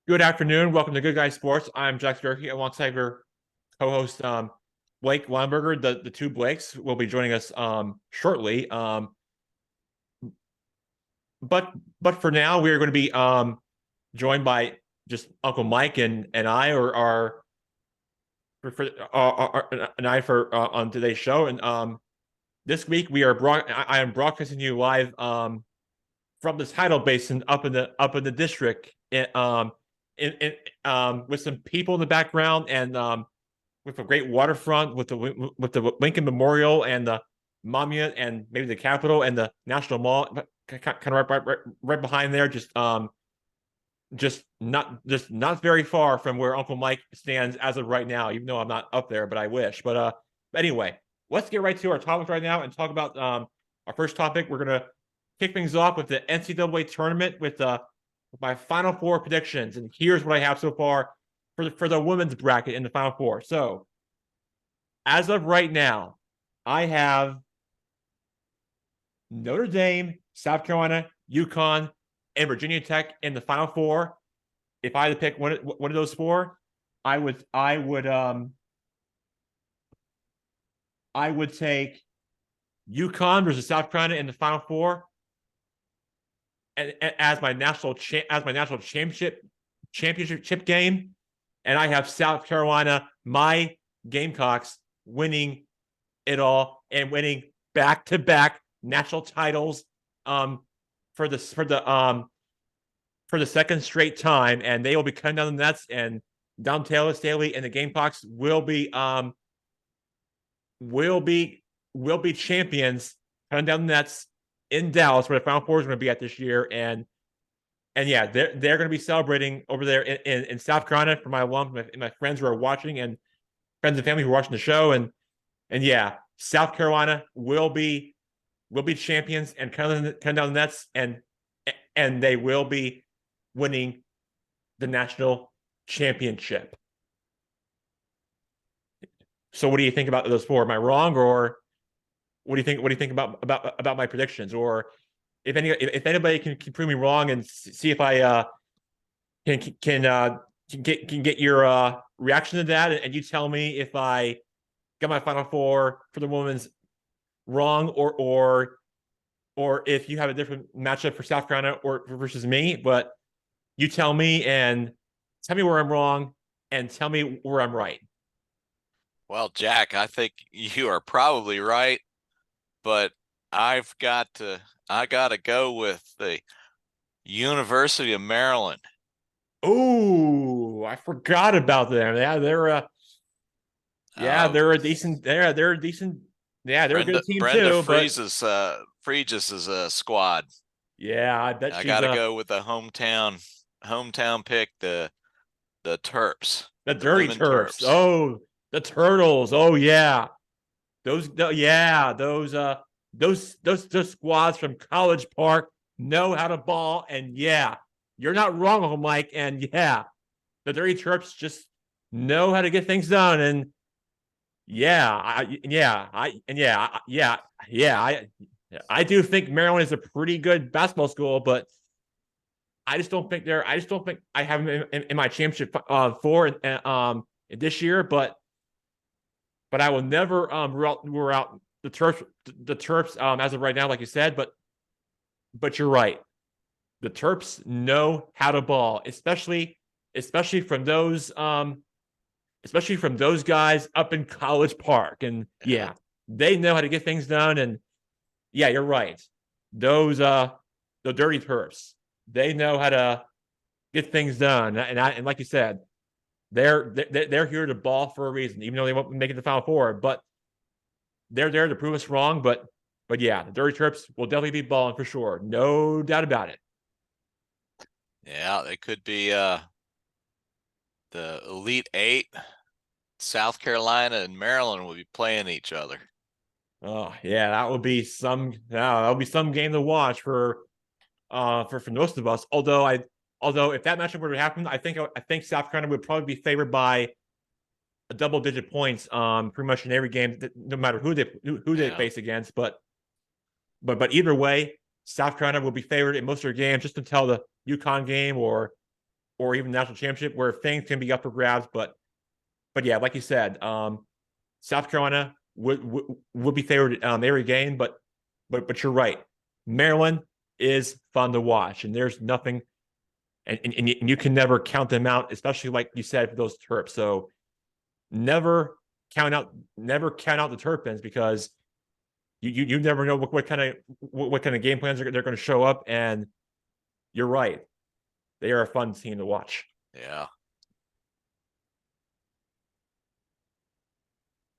Good afternoon. Welcome to Good Guy Sports. I'm Jack Durkee alongside your co-host Blake Weinberger. The two Blakes will be joining us shortly. But for now, we are going to be joined by just Uncle Mike and I or our for and I for on today's show. And this week I am broadcasting you live from the tidal basin up in the district in with some people in the background and with a great waterfront with the Lincoln Memorial and the monument and maybe the Capitol and the National Mall kind of right behind there, just not very far from where Uncle Mike stands as of right now, even though I'm not up there, but I wish. But anyway, let's get right to our topics right now and talk about our first topic. We're gonna kick things off with the NCAA tournament with my Final Four predictions, and here's what I have so far for the women's bracket in the Final Four. So, as of right now, I have Notre Dame, South Carolina, UConn, and Virginia Tech in the Final Four. If I had to pick one of those four, I would take UConn versus South Carolina in the Final Four, and as my national championship game, and I have South Carolina, my Gamecocks, winning it all and winning back-to-back national titles for the second straight time, and they will be cutting down the nets, and Dom Taylor Staley and the Gamecocks will be champions, cutting down the nets in Dallas, where the Final Four is going to be at this year, and yeah, they're going to be celebrating over there in South Carolina for my alums and my friends who are watching, and friends and family who are watching the show, and yeah, South Carolina will be champions and cutting down the nets, and they will be winning the national championship. So, what do you think about those four? Am I wrong, or what do you think? What do you think about my predictions? Or if anybody can prove me wrong and see if I can get your reaction to that, and you tell me if I got my Final Four for the women's wrong, or if you have a different matchup for South Carolina or versus me. But you tell me and tell me where I'm wrong and tell me where I'm right. Well, Jack, I think you are probably right, but I got to go with the University of Maryland. Oh, I forgot about them. Yeah, Uh, they're a decent. They're a decent. Yeah, they're a good team Brenda too. But Frieges' squad. yeah, I bet I she's got to go with the hometown pick, the Terps, the the Dirty women Terps. Terps. Oh, the Turtles. Oh yeah, those squads from College Park know how to ball, and yeah, you're not wrong, Uncle Mike. And yeah, the Dirty Terps just know how to get things done, and I do think Maryland is a pretty good basketball school, but I just don't think I have them in my championship four this year. But I will never rule out the Terps as of right now, like you said. But you're right. The Terps know how to ball, especially from those guys up in College Park, and Yeah. yeah, they know how to get things done. And yeah, you're right. Those the Dirty Terps, they know how to get things done, and like you said, they're here to ball for a reason, even though they won't make it to the Final Four. But they're there to prove us wrong. But yeah, the Dirty Terps will definitely be balling for sure, no doubt about it. Yeah, they could be the Elite Eight. South Carolina and Maryland will be playing each other. Oh yeah, that would be some game to watch for most of us. Although if that matchup were to happen, I think South Carolina would probably be favored by a double-digit points pretty much in every game, no matter who they Yeah. face against. But either way, South Carolina will be favored in most of their games just until the UConn game, or or even national championship where things can be up for grabs. But yeah, like you said, South Carolina would be favored every game, but you're right. Maryland is fun to watch, and there's nothing, and you can never count them out, especially like you said for those Terps. So never count out the Terrapins because you never know what kind of game plans they're going to show up. And you're right, they are a fun team to watch. Yeah.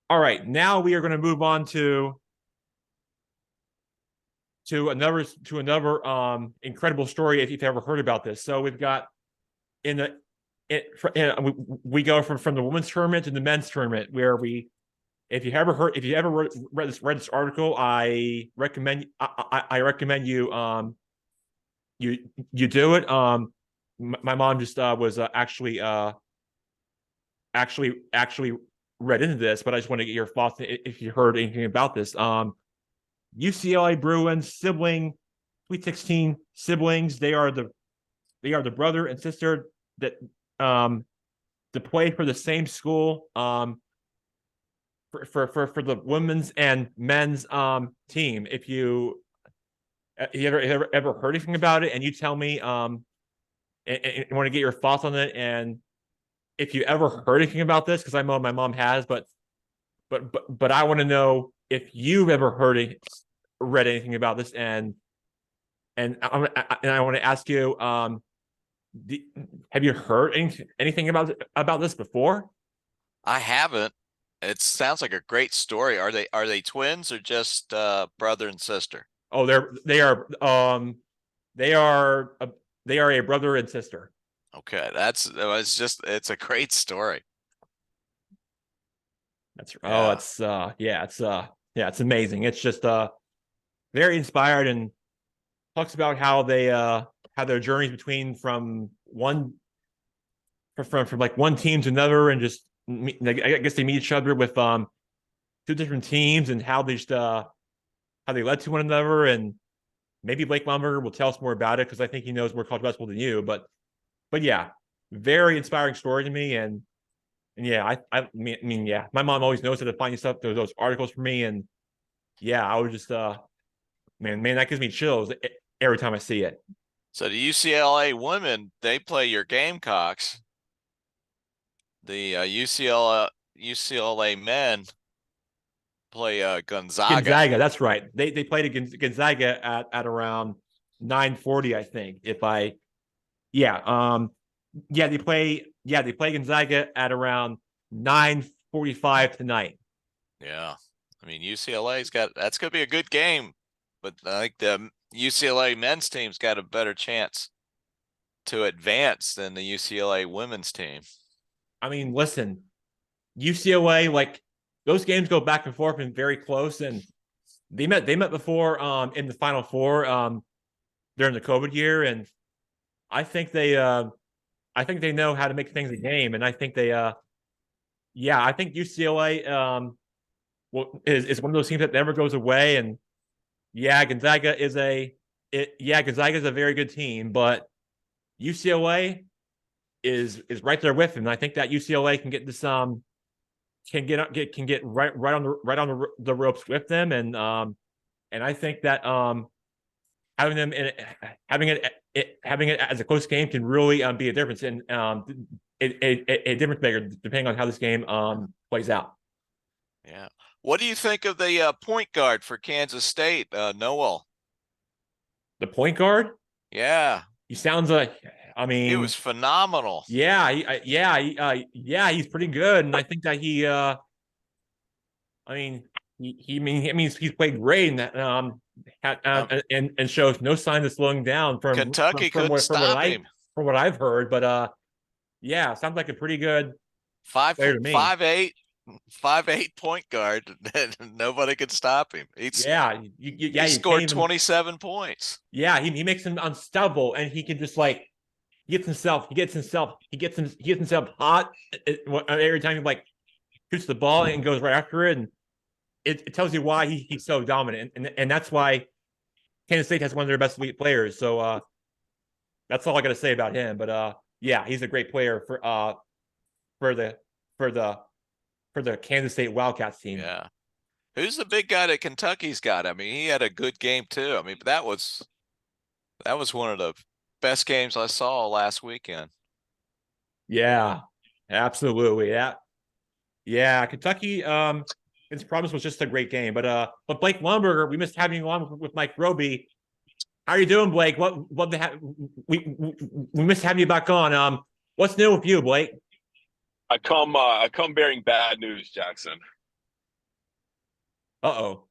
All right, now we are going to move on to another incredible story if you've ever heard about this. So we've got in the we go from the women's tournament to the men's tournament where we if you ever read this article, I recommend you do it. My mom just was actually read into this, but I just want to get your thoughts if you heard anything about this. UCLA Bruins Sweet 16 siblings. They are the brother and sister that to play for the same school for the women's and men's team. If you ever heard anything about it, and you tell me and want to get your thoughts on it, and if you ever heard anything about this, because I know my mom has, but I want to know if you've ever read anything about this, and I want to ask you, have you heard anything about this before? I haven't. It sounds like a great story. Are they twins or just brother and sister? Oh, they are a brother and sister. Okay, it's a great story. Oh, Yeah. it's it's amazing. It's just very inspired, and talks about how their journeys between from like one team to another, and just I guess they meet each other with two different teams, and how they just how they led to one another. And maybe Blake Lumberger will tell us more about it because I think he knows more college basketball than you. But yeah, very inspiring story to me. And yeah, I mean, yeah, my mom always knows how to find stuff, those articles for me. And yeah, I would just man, that gives me chills every time I see it. So the UCLA women, they play your Gamecocks. The UCLA men play Gonzaga. Gonzaga, that's right. They played against Gonzaga at around 9:40, I think. If I yeah, they play Gonzaga at around 9:45 tonight. Yeah. I mean, that's going to be a good game, but I think the UCLA men's team's got a better chance to advance than the UCLA women's team. I mean, listen, UCLA, like, those games go back and forth and very close, and they met before in the Final Four during the COVID year, and I think they know how to make things a game, and I think I think UCLA is one of those teams that never goes away. And yeah, Gonzaga is a very good team, but UCLA is right there with him. And I think that UCLA can get this can get right on the ropes with them. And I think that having them having it as a close game can really be a difference, and a difference maker depending on how this game plays out. Yeah. What do you think of the point guard for Kansas State, Noel? The point guard, Yeah, he sounds like, I he mean, was phenomenal. he's pretty good, and I think that I mean, he's played great, and that and shows no signs of slowing down Kentucky couldn't stop him. from what I've heard. But yeah, sounds like a pretty good player to me. 5'8" point guard. Nobody could stop him. He scored 27 points. Yeah, he makes him unstoppable, and he can just like he gets himself hot every time he like shoots the ball and goes right after it. And it tells you why he's so dominant, and that's why Kansas State has one of their best elite players. So that's all I got to say about him. But Yeah, he's a great player for the for the for the Kansas State Wildcats team. Yeah. Who's the big guy that Kentucky's got? I mean, he had a good game too. I mean, that was one of the best games I saw last weekend. Yeah, absolutely. Yeah, Kentucky. Its promise was just a great game, but Blake Lumberger, we missed having you on with Mike Roby. How are you doing, Blake? What we missed having you back on. What's new with you, Blake? I come bearing bad news, Jackson. Uh-oh.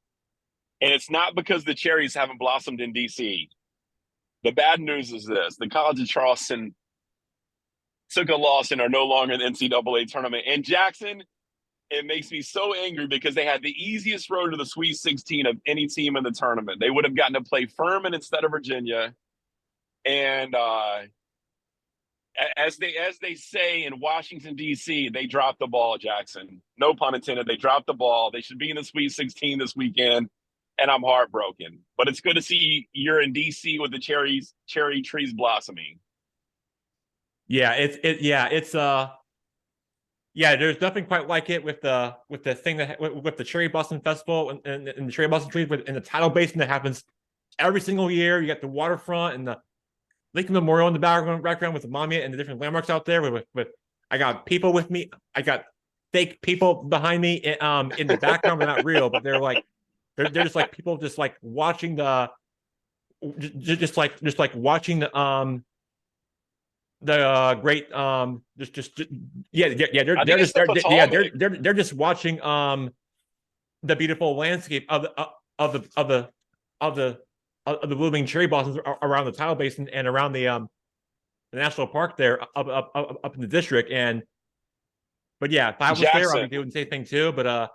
And it's not because the cherries haven't blossomed in DC. The bad news is this: the College of Charleston took a loss and are no longer in the NCAA tournament. And Jackson, it makes me so angry because they had the easiest road to the Sweet 16 of any team in the tournament. They would have gotten to play Furman instead of Virginia. And as they say in Washington, D.C., they dropped the ball, Jackson. No pun intended. They dropped the ball. They should be in the Sweet 16 this weekend, and I'm heartbroken. But it's good to see you're in D.C. with the cherry trees blossoming. Yeah, yeah, there's nothing quite like it with the thing that with the Cherry Blossom Festival and the Cherry Blossom trees in the tidal basin that happens every single year. You got the waterfront and the Lincoln Memorial in the background with the monument and the different landmarks out there. With I got people with me. I got fake people behind me in the background. They're not real, but they're just like people just like watching the just like watching the great just yeah I think it's the Potomac. they're just watching the beautiful landscape of the of the of the of the blooming cherry blossoms around the tidal basin and around the national park there up in the district. And but yeah, if I was there I'd Jackson, be doing the same thing too. let But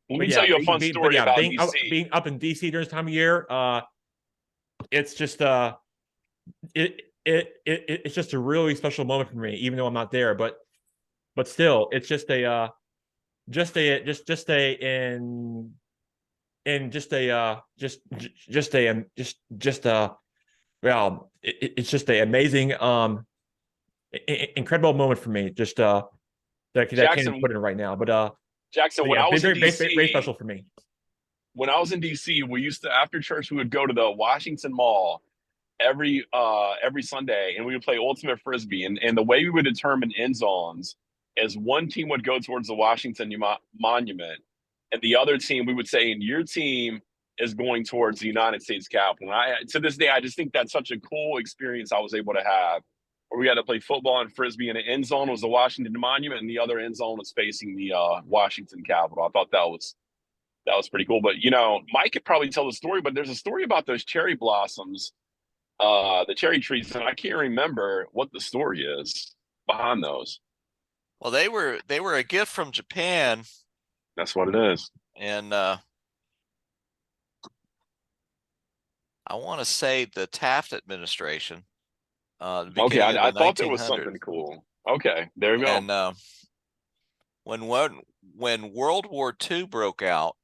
me tell yeah, you a fun story yeah, about DC. being up in DC during this time of year, it's just it's just a really special moment for me, even though I'm not there. But still, it's just a just a in just a just a well, it's just a amazing incredible moment for me. Just that I can't even Jackson, put in right now. Jackson, But when yeah, I was in very DC, special for me. we used to after church we would go to the Washington Mall every Sunday, and we would play ultimate frisbee. And the way we would determine end zones is one team would go towards the Washington Monument, and the other team we would say, and your team is going towards the United States Capitol. And I to this day I just think that's such a cool experience I was able to have. Where we had to play football and frisbee, and the end zone was the Washington Monument, and the other end zone was facing the Washington Capitol. I thought that was pretty cool. But Mike could probably tell the story. But there's a story about those cherry blossoms, the cherry trees, and I can't remember what the story is behind those. Well, they were a gift from Japan, That's what it is. and I want to say the Taft administration, the Okay, beginning of I the thought there was something 1900s, cool. Okay, there we go. and when when World War II broke out,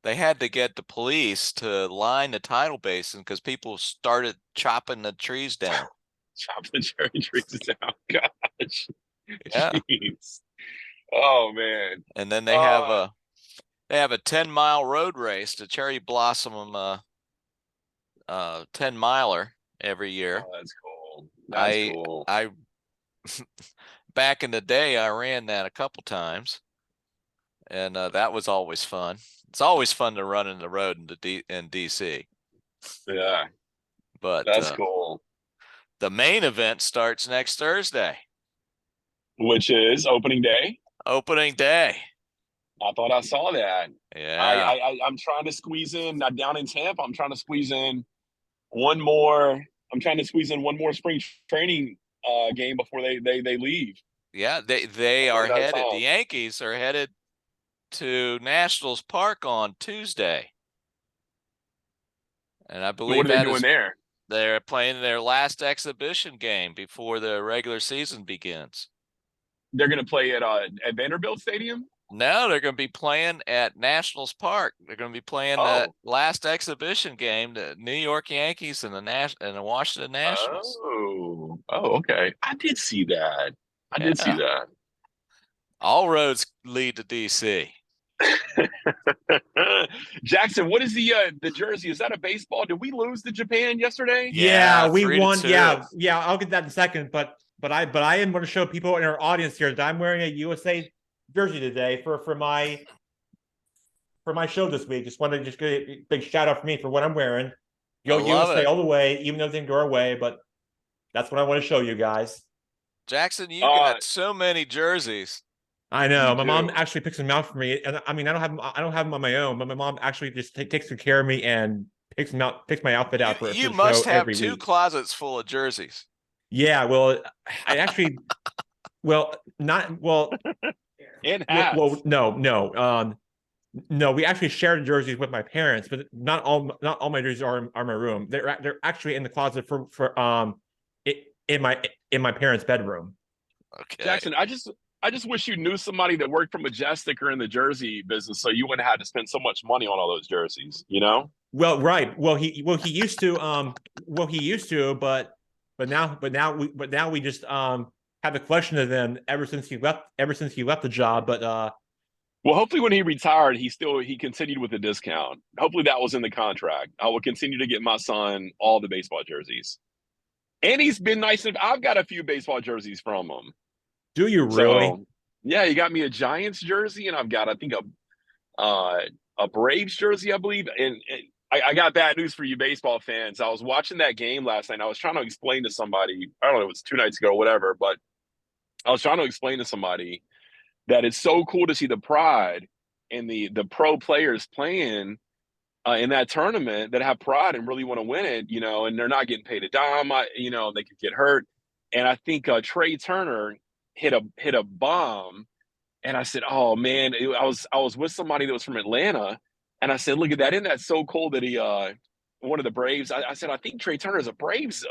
they had to get the police to line the tidal basin because people started chopping the trees down. Chop the cherry trees down. Gosh, Yeah, jeez. Oh man. and then Uh, they have a 10-mile road race, the cherry blossom 10-miler every year. oh, that's cool. That's I cool. I back in the day I ran that a couple times, and that was always fun. It's always fun to run in the road in DC. Yeah, But that's cool. the main event starts next Thursday, Which is opening day. opening day. I thought I saw that. Yeah. I'm trying to squeeze in down in Tampa. I'm trying to squeeze in one more. I'm trying to squeeze in one more spring training game before they leave. Yeah, they Before are they out of headed. The town. Yankees are headed to Nationals Park on Tuesday, and I What believe are they that doing is there? they're playing their last exhibition game before the regular season begins. They're going to play at Vanderbilt Stadium. No, they're going to be playing at Nationals Park. They're going to be playing the last exhibition game, the New York Yankees and the Washington Nationals. Okay. I did see that. I did see Yeah. that. All roads lead to DC. Jackson, what is the jersey? Is that a baseball? Did we lose to Japan yesterday? Yeah, Yeah, we 3-2. won. Yeah, I'll get that in a second. But I am going to show people in our audience here that I'm wearing a USA jersey today for my show this week. Just wanted to just get a big shout out for me for what I'm wearing. I Go love USA it. all the way, even though they didn't go our way. But that's what I want to show you guys. Jackson, you got so many jerseys. I know. You My do. mom actually picks them out for me, and I mean, I don't have them on my own, but my mom actually just takes good care of me and picks them out, picks my outfit out for You the must show have every 2 week. closets full of jerseys. Yeah, well, I actually, well, not well. And hats. Well, no. No, we actually share the jerseys with my parents, but not all my jerseys are in my room. They're actually in the closet in my parents' bedroom. Okay. Jackson, I just wish you knew somebody that worked for Majestic or in the jersey business, so you wouldn't have to spend so much money on all those jerseys. You know? Well, right. Well, he used to but now we just have a collection of them ever since he left the job. But Well, hopefully when he retired, he continued with the discount. Hopefully that was in the contract. I will continue to get my son all the baseball jerseys. And he's been nice. I've got a few baseball jerseys from him. do you really? So, yeah, he got me a Giants jersey, and I've got, I think, a Braves jersey, I believe. And I got bad news for you baseball fans. I was watching that game last night, and I was trying to explain to somebody, I don't know, it was 2 nights ago or whatever, but I was trying to explain to somebody that it's so cool to see the pride and the pro players playing in that tournament that have pride and really want to win it, and they're not getting paid a dime, they could get hurt. And I think Trey Turner hit a bomb, and I said, "Oh man!" I was with somebody that was from Atlanta, and I said, "Look at that! Isn't that so cool that he one of the Braves?" I said, "I think Trey Turner is a Braves,"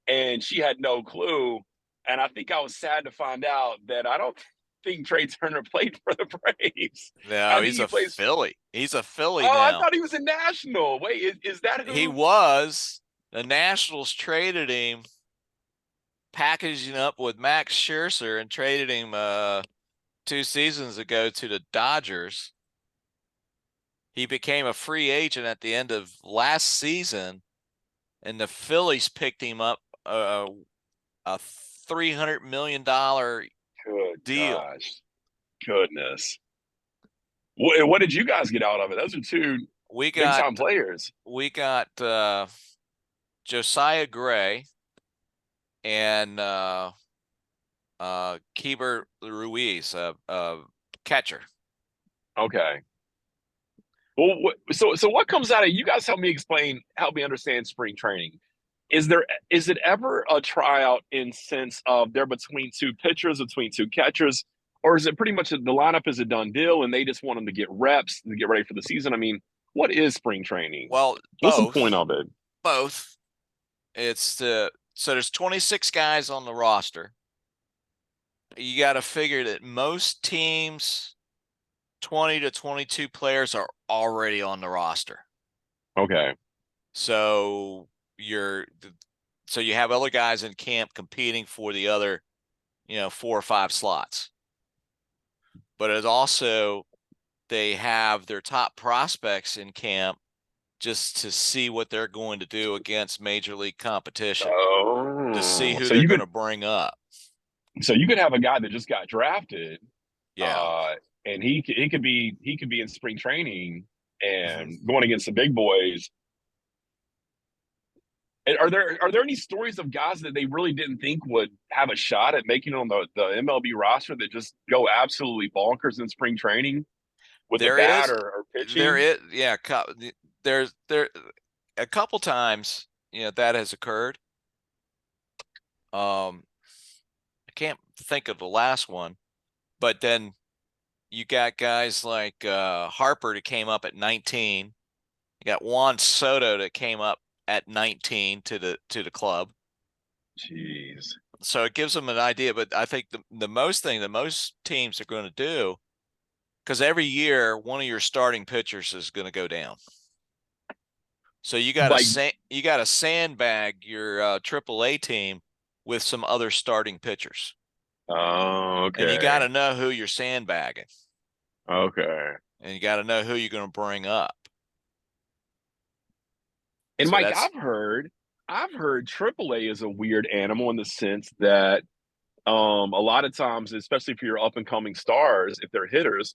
and she had no clue. And I think I was sad to find out that I don't think Trey Turner played for the Braves. No, he's a Philly. He's a Philly now. I thought he was a National. Wait, is that who? He was. The Nationals traded him, packaging up with Max Scherzer, and traded him 2 seasons ago to the Dodgers. He became a free agent at the end of last season, and the Phillies picked him up a $300 million deal. Gosh. Goodness. What did you guys get out of it? Those are 2 big-time players. We got Josiah Gray and Keeper Ruiz, catcher. Okay. Well, so what comes out of you guys? Help me understand spring training. Is it ever a tryout in sense of they're between 2 pitchers, between 2 catchers, or is it pretty much the lineup is a done deal and they just want them to get reps to get ready for the season? I mean, what is spring training? Well, what's the point of it? Both. So there's 26 guys on the roster. You got to figure that most teams, 20 to 22 players are already on the roster. Okay. So you have other guys in camp competing for the other, 4 or 5 slots. But it's also, they have their top prospects in camp just to see what they're going to do against major league competition, to see who they're going to bring up. So you could have a guy that just got drafted, yeah, and he could be in spring training and going against the big boys. Are there any stories of guys that they really didn't think would have a shot at making it on the MLB roster that just go absolutely bonkers in spring training with a bat or pitching? There is, yeah. There's a couple times, that has occurred. I can't think of the last one, but then you got guys like Harper that came up at 19. You got Juan Soto that came up at 19 to the club. Jeez. So it gives them an idea, but I think the most thing that most teams are going to do because every year one of your starting pitchers is going to go down. So you got Like, to sandbag your AAA team with some other starting pitchers, oh, and you got okay. to know who you're sandbagging, Okay. and you got to know who you're going to bring up. And So Mike, that's I've heard AAA is a weird animal in the sense that a lot of times, especially for your up and coming stars, if they're hitters,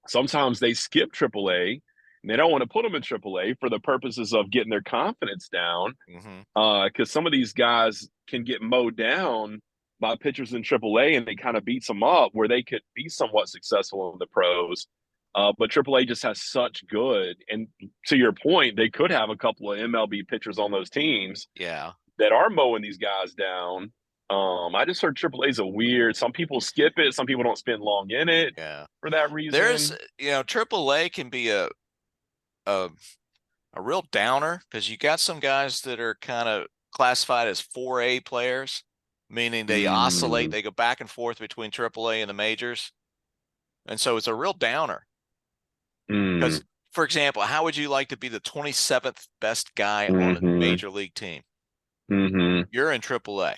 sometimes they skip AAA and they don't want to put them in AAA for the purposes of getting their confidence down. mm-hmm. Because some of these guys can get mowed down by pitchers in AAA and they kind of beats them up where they could be somewhat successful in the pros. But AAA just has such good, and to your point, they could have a couple of MLB pitchers on those teams Yeah. that are mowing these guys down. I just heard AAA is a weird. Some people skip it. Some people don't spend long in it Yeah. for that There's, reason. AAA can be a real downer because you got some guys that are kind of classified as 4A players, meaning they oscillate, Mm, they go back and forth between AAA and the majors. And so it's a real downer. mm, Because, for example, how would you like to be the 27th best guy on a mm-hmm, major league team? mm-hmm. You're in AAA.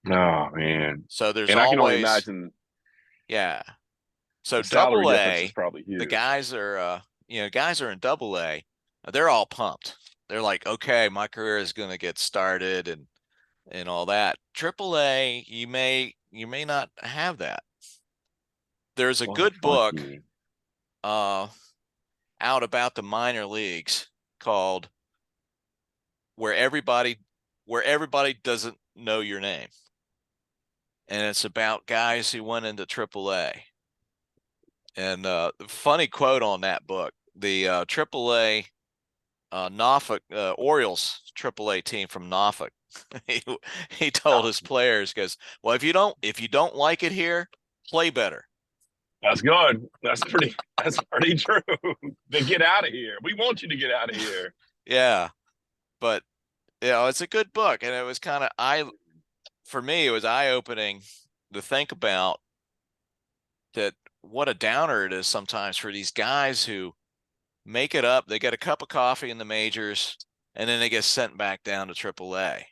Oh man, So there's and I can only always, imagine yeah. So the salary double difference is A, probably the huge. guys are, guys are in double A. They're all pumped. They're like, okay, my career is going to get started and all that. Triple A, you may not have that. There's a Well, good fuck book you. out about the minor leagues called Where Everybody Doesn't Know Your Name. And it's about guys who went into Triple A. And the funny quote on that book, the Triple A Norfolk Orioles AAA team from Norfolk. he, he told his players, goes, well, if you don't like it here, play better. That's good. That's pretty true. Then get out of here. We want you to get out of here. Yeah, but it's a good book, and it was kind of for me, it was eye opening to think about that. What a downer it is sometimes for these guys who make it up. They get a cup of coffee in the majors, and then they get sent back down to AAA.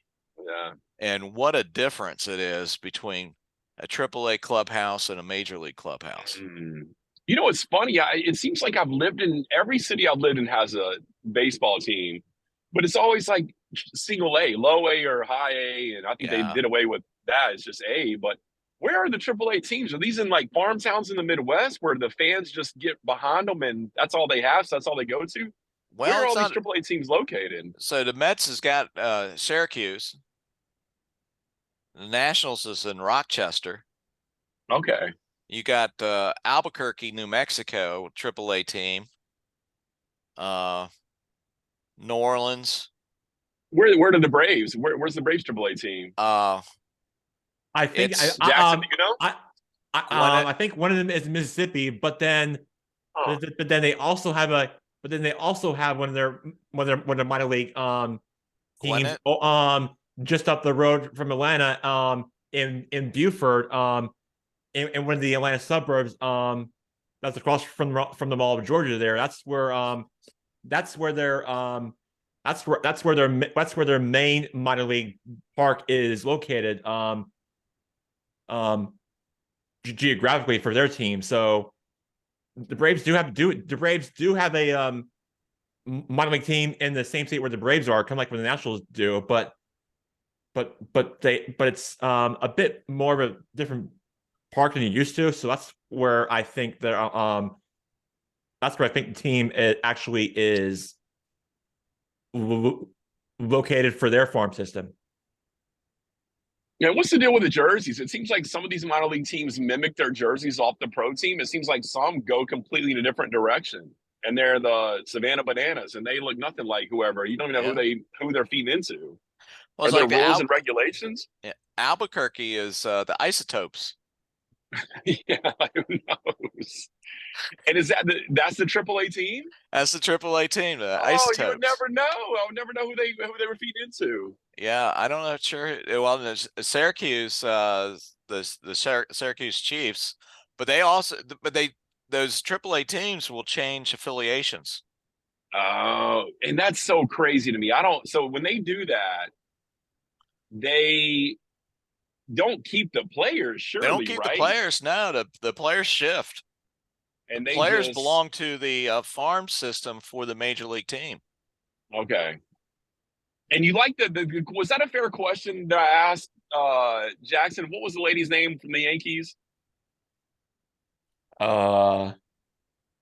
Yeah. And what a difference it is between a AAA clubhouse and a major league clubhouse. Mm. You know, it's funny. It seems like I've lived in every city I've lived in has a baseball team, but it's always like single A, low A or high A. And I think they Yeah. did away with that. It's just A. But where are the AAA teams? Are these in like farm towns in the Midwest where the fans just get behind them and that's all they have? So that's all they go to? Where Well, are it's all these not. AAA teams located? So the Mets has got Syracuse. The Nationals is in Rochester. Okay. You got Albuquerque, New Mexico, AAA team. New Orleans. Where do the Braves? Where's the Braves AAA team? I think It's Jackson, do you know? Gwinnett. I think one of them is Mississippi, but then Huh. but then they also have one of their minor league teams Gwinnett. just up the road from Atlanta in Buford in one of the Atlanta suburbs that's across from the Mall of Georgia there. That's where their main minor league park is located geographically for their team. So the Braves do have a minor league team in the same state where the Braves are, kind of like what the Nationals do, but it's a bit more of a different park than you used to. So that's where I think the team actually is located for their farm system. Yeah, what's the deal with the jerseys? It seems like some of these minor league teams mimic their jerseys off the pro team. It seems like some go completely in a different direction, and they're the Savannah Bananas, and they look nothing like whoever. You don't even know Yeah. who they're feeding into. Well, Are it's there like rules and regulations? Albuquerque is the Isotopes. Yeah, who knows? And that's the AAA team? That's the AAA team, the Oh, you would Isotopes. never know. I would never know who they were feeding into. Yeah, I don't know. Sure. Well, there's Syracuse, the Syracuse Chiefs, but they those AAA teams will change affiliations. Oh, and that's so crazy to me. So when they do that, they don't keep the players, They don't surely, keep the right? players. No, the players shift. The And they players just, belong to the farm system for the major league team. okay. And you like was that a fair question that I asked Jackson? What was the lady's name from the Yankees Uh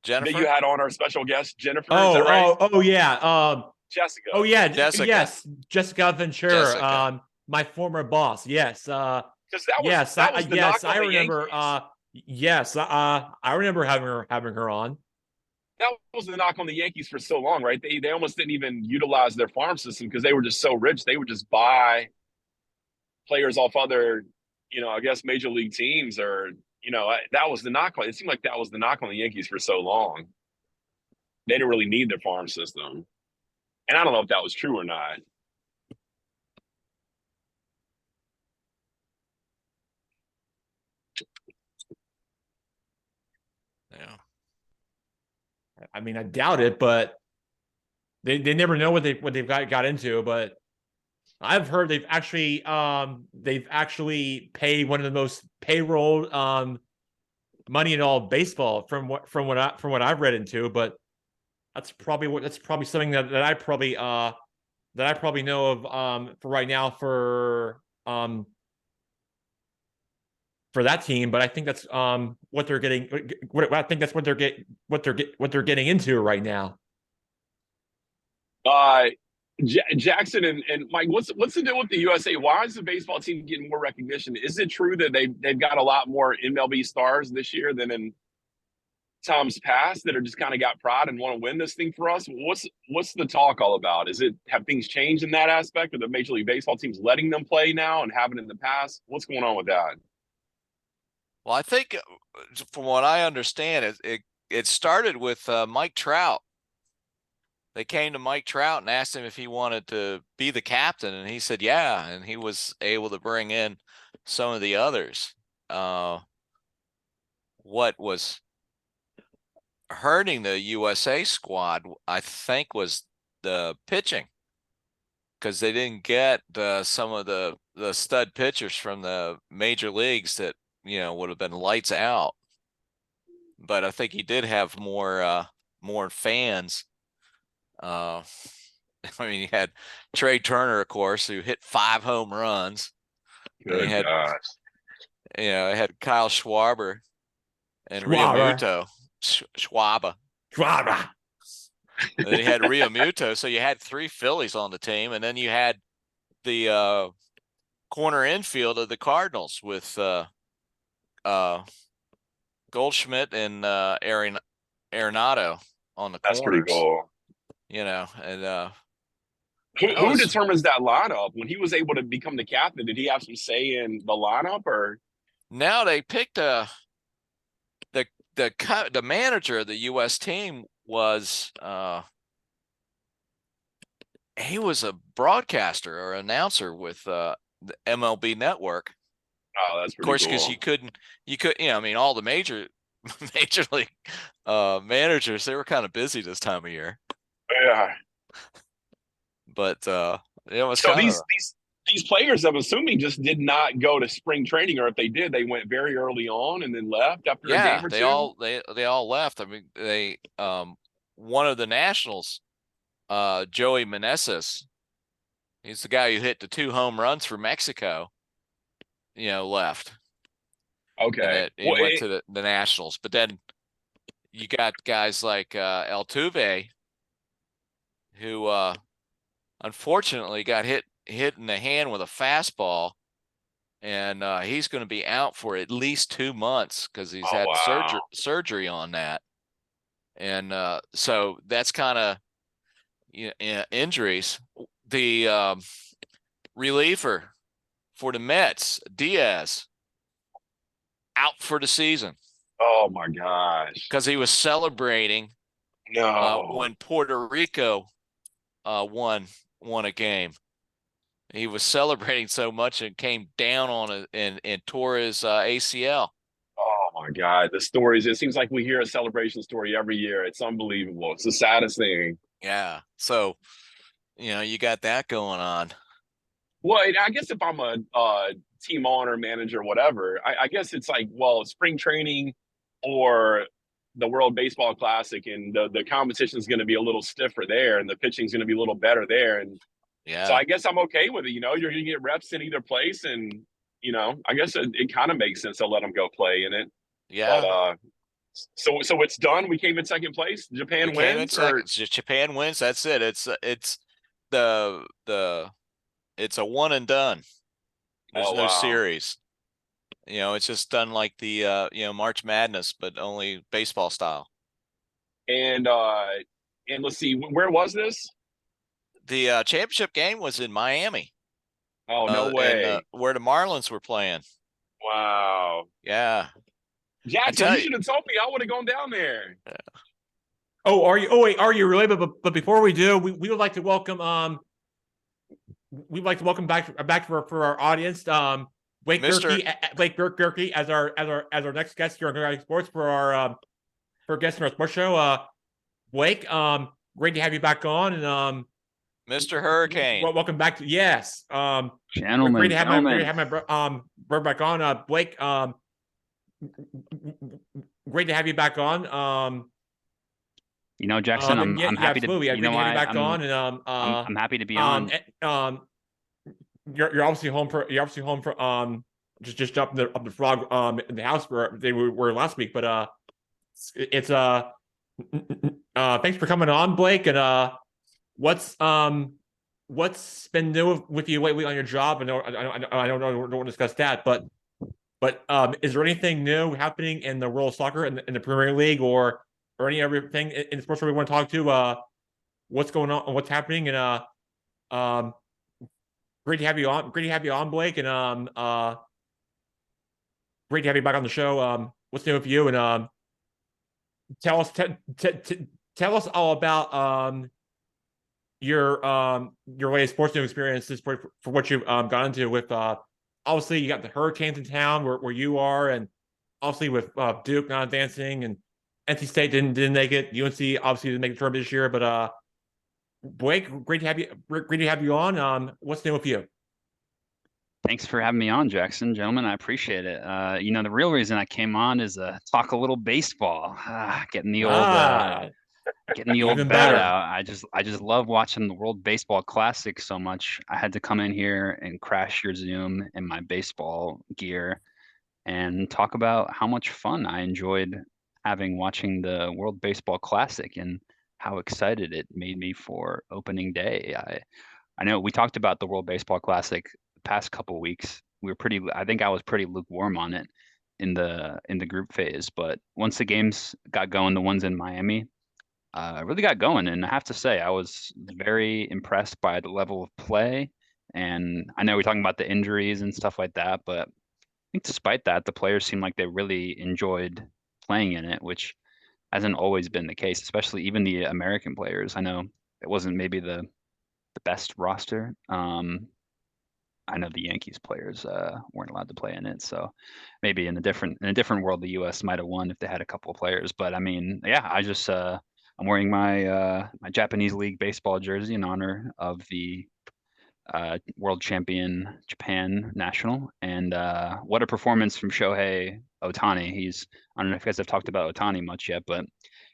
that you Jennifer, had on our special guest? Jennifer, is that right? oh yeah. Jessica. Oh yeah, Jessica, yes, Jessica Ventura, Jessica. my former boss. Yes. Because that was Yes, that was the knock yes, on I the remember Yankees. yes, I remember having her on. That was the knock on the Yankees for so long, right? They almost didn't even utilize their farm system because they were just so rich. They would just buy players off other, I guess major league teams, or that was the knock on. It seemed like that was the knock on the Yankees for so long. They didn't really need their farm system, and I don't know if that was true or not. Yeah. I mean, I doubt it, but they never know what they've got into. But I've heard they've actually paid one of the most payroll money in all of baseball from what I've read into. But that's probably something that I probably know of for right now for that team. But I think that's what they're getting. What I think that's what they're getting into right now. Uh, Jackson and Mike, what's the deal with the USA? Why is the baseball team getting more recognition? Is it true that they've got a lot more MLB stars this year than in times past that are just kind of got pride and want to win this thing for us? What's the talk all about? Have things changed in that aspect? Are the Major League Baseball teams letting them play now and haven't in the past? What's going on with that? Well, I think from what I understand, it started with Mike Trout. They came to Mike Trout and asked him if he wanted to be the captain, and he said yeah, and he was able to bring in some of the others. What was hurting the USA squad, I think, was the pitching, because they didn't get some of the stud pitchers from the major leagues that would have been lights out. But I think he did have more fans. I mean, he had Trey Turner, of course, who hit 5 home runs. And he Good had, gosh. he had Kyle Schwarber and Schwarber. Realmuto. Schwaba. Schwarber. And then he had Realmuto. So you had 3 Phillies on the team, and then you had the corner infield of the Cardinals with Goldschmidt and Arenado on the That's pretty corners. cool. And Who determines that lineup? When he was able to become the captain, did he have some say in the lineup, or now they picked the manager of the U.S. team was he was a broadcaster or announcer with the MLB Network. oh, that's Of pretty course, cool. because I mean, all the major league managers, they were kind of busy this time of year. Yeah. But it was So kind of these players, I'm assuming, just did not go to spring training, or if they did, they went very early on and then left after a game or they two. all left. I mean, they one of the Nationals, Joey Meneses, he's the guy who hit the 2 home runs for Mexico, left. Okay. And he went to the Nationals. But then you got guys like Altuve, who unfortunately got hit in the hand with a fastball, and he's going to be out for at least 2 months because he's Oh had wow. surgery on that. And so that's kind of injuries. The reliever for the Mets, Diaz, out for the season Oh my gosh. because he was celebrating No. when Puerto Rico won a game. He was celebrating so much and came down on it and tore his ACL. Oh my God, the stories. It seems like we hear a celebration story every year. It's unbelievable. It's the saddest thing. Yeah. So, you got that going on. Well, I guess if I'm a team owner, manager, whatever, I guess it's like, well, spring training or the World Baseball Classic, and the competition is going to be a little stiffer there, and the pitching is going to be a little better there, and so Yeah. I guess I'm okay with it. You're going to get reps in either place, and I guess it kind of makes sense to let them go play in it. But Yeah. so it's done. We came in second place. We Japan came in wins, or second. Japan wins. That's it. The it's a one and done. There's oh no wow. series. It's just done like the March Madness, but only baseball style. And let's see, where was this? The championship game was in Miami, Oh no and way. where the Marlins were playing. Wow. Yeah, I Jackson, tell you you, should have told me. I would have gone down there. Oh, are you? Oh, wait, are you really? But before we do, we would like to welcome we'd like to welcome back for our audience Blake Mr. Gerke as our next guest here on Good Sports for our for guest in our sports show. Blake, great to have you back on, and Mr. Hurricane. welcome back to yes. Gentlemen, Great to have gentlemen. my brother back on. Blake, great to have you back on. Jackson, I'm happy absolutely. to. You know Great to have why? you back on, and I'm happy to be on. You're obviously home for just up the frog in the house where they were last week, but it's thanks for coming on, Blake, and what's been new with you lately on your job? I don't want to discuss that, but is there anything new happening in the world of soccer in the Premier League or any other thing in the sports that we want to talk to? What's going on? What's happening? And um, great to have you on. Great to have you on, Blake, and great to have you back on the show. What's new with you? And tell us all about your latest sports news experiences for what you've gone into with obviously you got the Hurricanes in town where you are, and obviously with Duke not advancing, and NC State didn't make it. UNC obviously didn't make the tournament this year, but Blake, great to have you on. What's new with you? Thanks for having me on, Jackson. Gentlemen, I appreciate it. The real reason I came on is talk a little baseball. Getting the old Even bat better. out. I just love watching the World Baseball Classic so much. I had to come in here and crash your Zoom in my baseball gear and talk about how much fun I enjoyed having watching the World Baseball Classic and how excited it made me for opening day. I know we talked about the World Baseball Classic the past couple weeks. I think I was pretty lukewarm on it in the group phase, but once the games got going, the ones in Miami, really got going. And I have to say, I was very impressed by the level of play. And I know we're talking about the injuries and stuff like that, but I think despite that, the players seemed like they really enjoyed playing in it, which hasn't always been the case, especially even the American players. I know it wasn't maybe the best roster. I know the Yankees players weren't allowed to play in it, so maybe in a different world, the U.S. might have won if they had a couple of players. But I mean, yeah, I'm wearing my my Japanese League baseball jersey in honor of the world champion Japan national. And what a performance from Shohei Ohtani. I don't know if you guys have talked about Ohtani much yet, but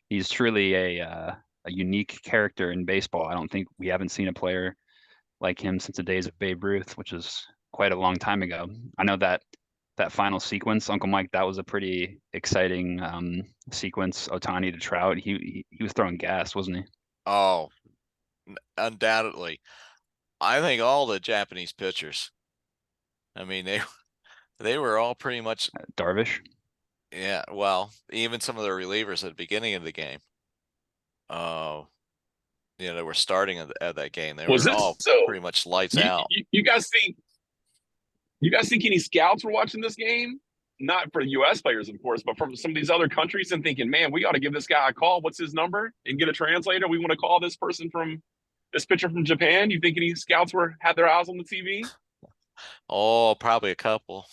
he's truly a unique character in baseball. I don't think we haven't seen a player like him since the days of Babe Ruth, which was quite a long time ago. I know that final sequence, Uncle Mike, that was a pretty exciting sequence. Ohtani to Trout, he was throwing gas, wasn't he? Oh, undoubtedly. I think all the Japanese pitchers. I mean, they were all pretty much Darvish. Yeah, well, even some of the relievers at the beginning of the game. They were starting at that game. They Was were this all so? pretty much lights out. You guys think? You guys think any scouts were watching this game? Not for U.S. players, of course, but from some of these other countries and thinking, man, we ought to give this guy a call. What's his number? And get a translator. We want to call this pitcher from Japan. You think any scouts had their eyes on the TV? Oh, probably a couple.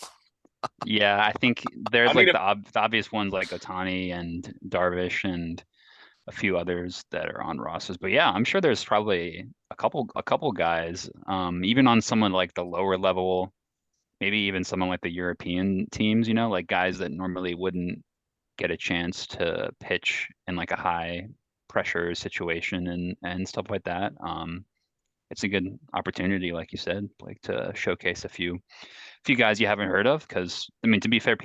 Yeah, I think there's I mean, like if, the obvious ones like Otani and Darvish and a few others that are on rosters. But yeah, I'm sure there's probably a couple guys, even on someone like the lower level, maybe even someone like the European teams, like guys that normally wouldn't get a chance to pitch in like a high pressure situation and stuff like that. It's a good opportunity, like you said, like to showcase a few guys you haven't heard of. Because I mean, to be fair,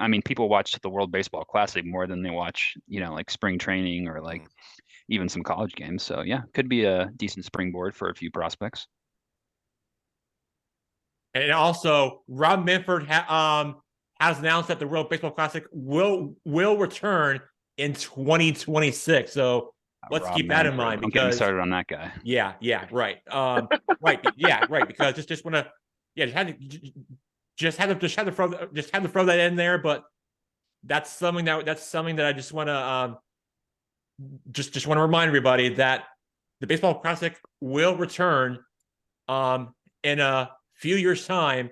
I mean, people watch the World Baseball Classic more than they watch, like spring training or like Mm. even some college games. So yeah, could be a decent springboard for a few prospects. And also, Rob Manfred has announced that the World Baseball Classic will return in 2026. So let's Rob keep that in Manfred, mind don't get me because started on that guy. yeah, right, right, yeah, right. Because just want to, yeah, just had to throw that in there. But that's something that I just want to just want to remind everybody that the Baseball Classic will return in a few years' time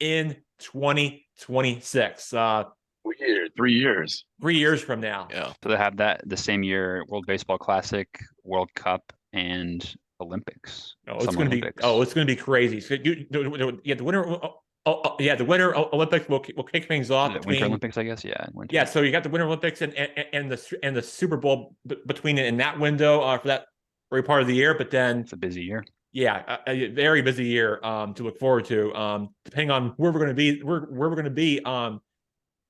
in 2026. 3 years. 3 years from now. Yeah. So they have that the same year: World Baseball Classic, World Cup, and Olympics, Oh, Summer Olympics. it's gonna be crazy. So yeah, the winter. Yeah, the Winter Olympics will kick things off Is it Winter between. Olympics, I guess. Yeah, winter. Yeah, so you got the Winter Olympics and the Super Bowl between it in that window for that very part of the year. But then, It's a busy year. yeah, a very busy year to look forward to. Depending on where we're going to be, where we're going to be, where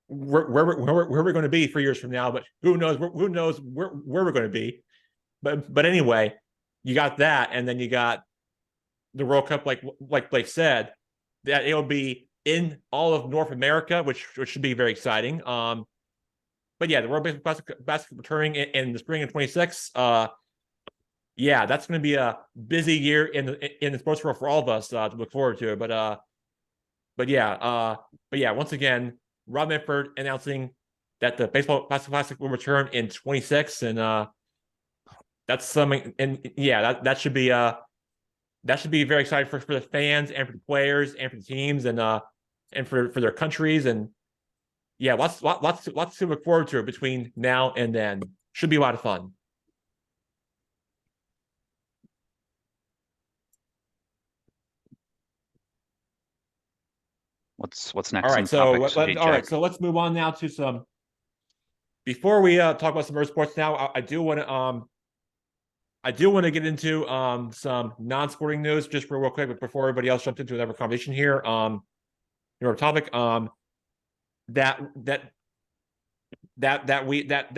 we're going to be 3 years from now. But who knows? Who knows where we're going to be? But anyway, you got that, and then you got the World Cup, like Blake said, that it'll be in all of North America, which should be very exciting. But yeah, the World Baseball Basketball returning in the spring of 26. Yeah, that's going to be a busy year in the sports world for all of us to look forward to. But yeah, once again, Rob Manfred announcing that the Baseball Basketball Classic will return in 26, and that's something. And yeah, that should be very exciting for the fans and for the players and for the teams and for their countries. And yeah, lots to look forward to between now and then. Should be a lot of fun. What's All next on right, the so topics? Hey, all right, Jack. so let's move on now to some. Before we talk about some other sports, now I do want to get into some non-sporting news just real quick, but before everybody else jumps into another conversation here. Your topic that that that we that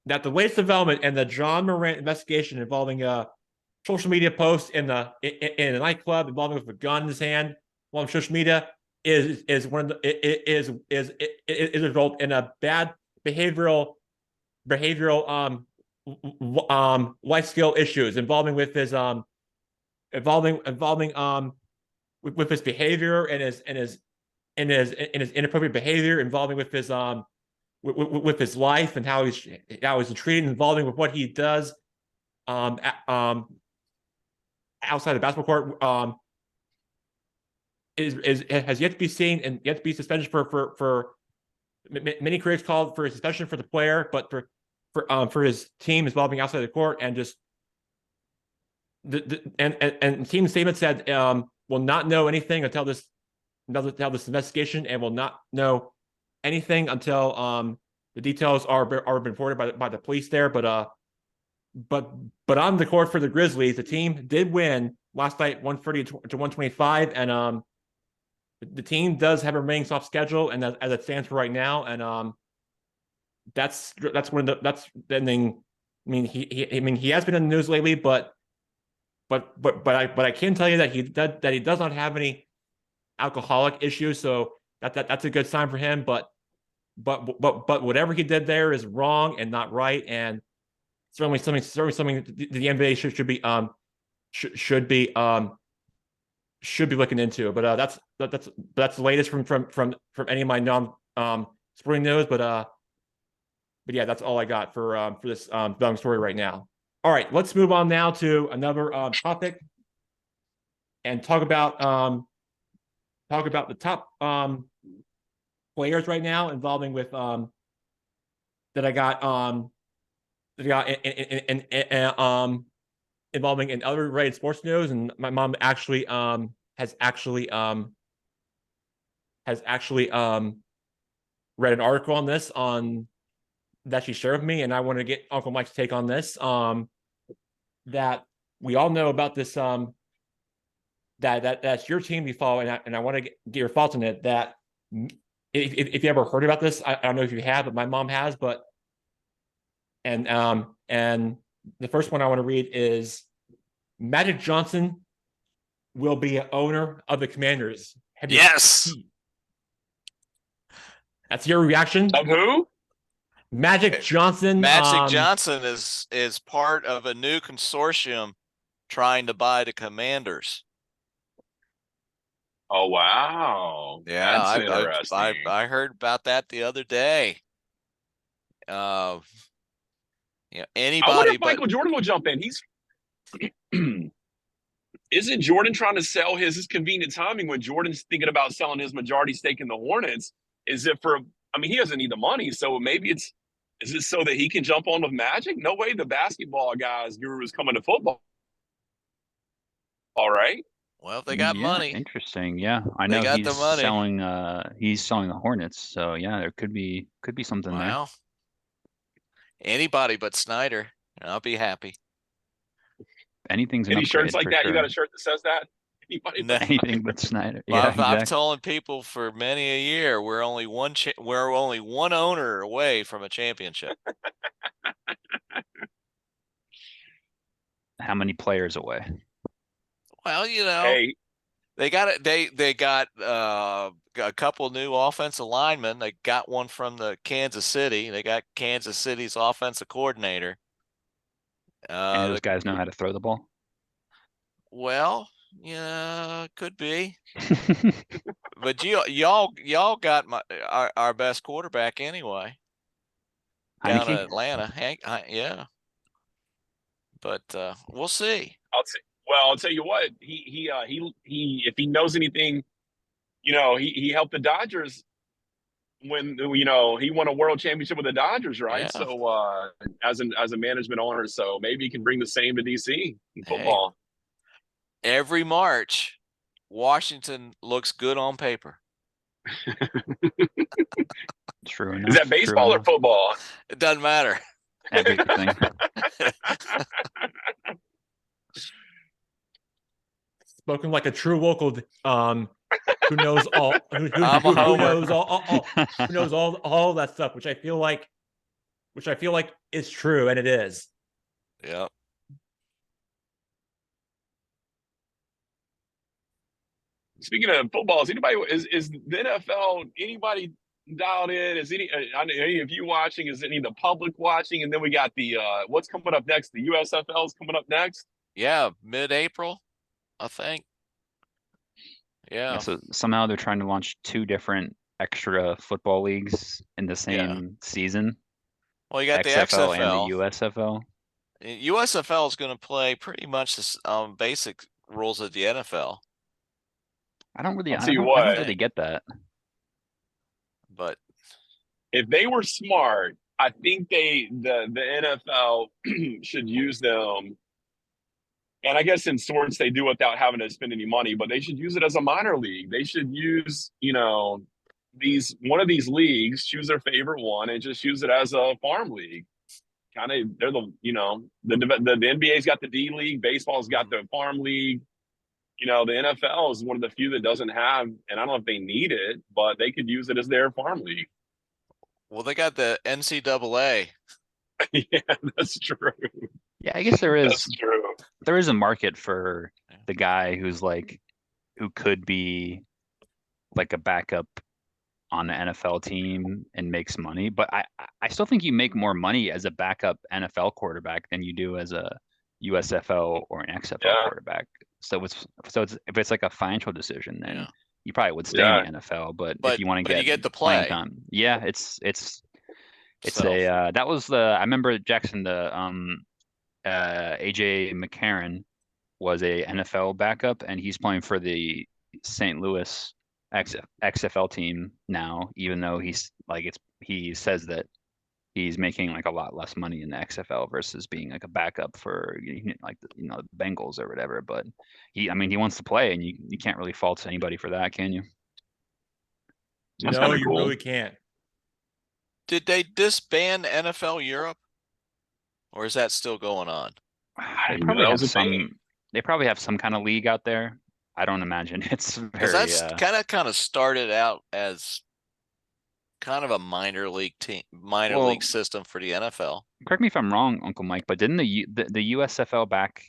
the latest development and the John Morant investigation involving a social media post in a nightclub involving with a gun in his hand on social media is one of the is a result in a bad behavioral life skill issues involving with his involving with his behavior and his inappropriate behavior involving with his life and how he's treated involving with what he does um outside the basketball court is has yet to be seen and yet to be suspended for many critics called for a suspension for the player, but for his team involving outside the court and just and team statement said will not know anything until this investigation and will not know anything until the details are been reported by the police there. But on the court for the Grizzlies, the team did win last night, 130 to 125, and the team does have a remaining soft schedule, and as it stands for right now, and that's one of the that's the thing. I mean, he has been in the news lately, but I can tell you that he does not have any alcoholic issues, so that's a good sign for him. But whatever he did there is wrong and not right, and certainly something the NBA should be looking into. But that's the latest from any of my sporting news. But yeah, that's all I got for this developing story right now. All right, let's move on now to another topic and talk about talk about the top players right now involving with that I got involving in other related sports news, and my mom actually has actually read an article on this that she shared with me, and I want to get Uncle Mike's take on this. That we all know about this that's your team you follow, and I want to get your thoughts on it. That if you ever heard about this, I don't know if you have, but my mom has. But and the first one I want to read is Magic Johnson will be an owner of the Commanders. Yes. That's your reaction? Of who? Magic Johnson. Magic Johnson is part of a new consortium trying to buy the Commanders. Oh wow. Yeah, That's interesting. I heard about that the other day. Anybody I wonder if but Michael Jordan will jump in. He's isn't Jordan trying to sell his convenient timing when Jordan's thinking about selling his majority stake in the Hornets? Is it for? I mean, he doesn't need the money, so maybe is it so that he can jump on with Magic? No way, the basketball guys guru is coming to football. All right. well, they got money. Interesting. Yeah, I They know got the he's money. selling the Hornets. So yeah, there could be something there. Wow. Anybody but Snyder, I'll be happy. Anything's an Any upgrade shirts like for that? sure. You got a shirt that says that? Anybody No. but Anything Snyder? but Snyder. Well, Yeah, I've exactly. told people for many a year we're only one owner away from a championship. How many players away? Well, Hey, they got it. They got a couple new offensive linemen. They got one from the Kansas City. They got Kansas City's offensive coordinator. Any of those guys know how to throw the ball? Well, yeah, could be. But y'all got our best quarterback anyway down in Heineke? Atlanta. Hank, yeah. But we'll see. I'll tell you what. He if he knows anything, he helped the Dodgers when he won a world championship with the Dodgers, right? Yeah. So as a management owner, so maybe he can bring the same to DC in Hey. football. Every March, Washington looks good on paper. True enough. Is that baseball or football? It doesn't matter. Everything. Spoken like a true local, who knows all, who I'm a homer. knows all that stuff, which I feel like is true, and it is. Yep. Speaking of football, is the NFL, anybody dialed in? Is any of you watching? Is any of the public watching? And then we got the what's coming up next? The USFL is coming up next. Yeah, mid-April, I think. Yeah. So somehow they're trying to launch 2 different extra football leagues in the same season. Well, you got the XFL XFL and the USFL. USFL is going to play pretty much the basic rules of the NFL. I don't really get that. But if they were smart, I think the NFL should use them. And I guess in sorts they do without having to spend any money, but they should use it as a minor league. They should use, one of these leagues, choose their favorite one, and just use it as a farm league. Kind of, they're the NBA's got the D League, baseball's got the farm league. The NFL is one of the few that doesn't have, and I don't know if they need it, but they could use it as their farm league. Well, they got the NCAA. Yeah, that's true. Yeah, I guess there is. That's true. There is a market for the guy who could be like a backup on the NFL team and makes money. But I still think you make more money as a backup NFL quarterback than you do as a USFL or an XFL quarterback. So it's if it's like a financial decision, then you probably would stay in the NFL. But if you want to you get the playing play. time, it's So- that was I remember Jackson, AJ McCarron was a NFL backup, and he's playing for the St. Louis XFL team now, even though he says that he's making like a lot less money in the XFL versus being like a backup for like the Bengals or whatever. But he wants to play, and you can't really fault anybody for that, can you? That's No, kinda you cool. really can't. Did they disband NFL Europe? Or is that still going on? They didn't know probably that have was a thing. They probably have some kind of league out there. I don't imagine it's Because very. that's kind of started out as kind of a minor league Well, system for the NFL. correct me if I'm wrong, Uncle Mike, but didn't the USFL back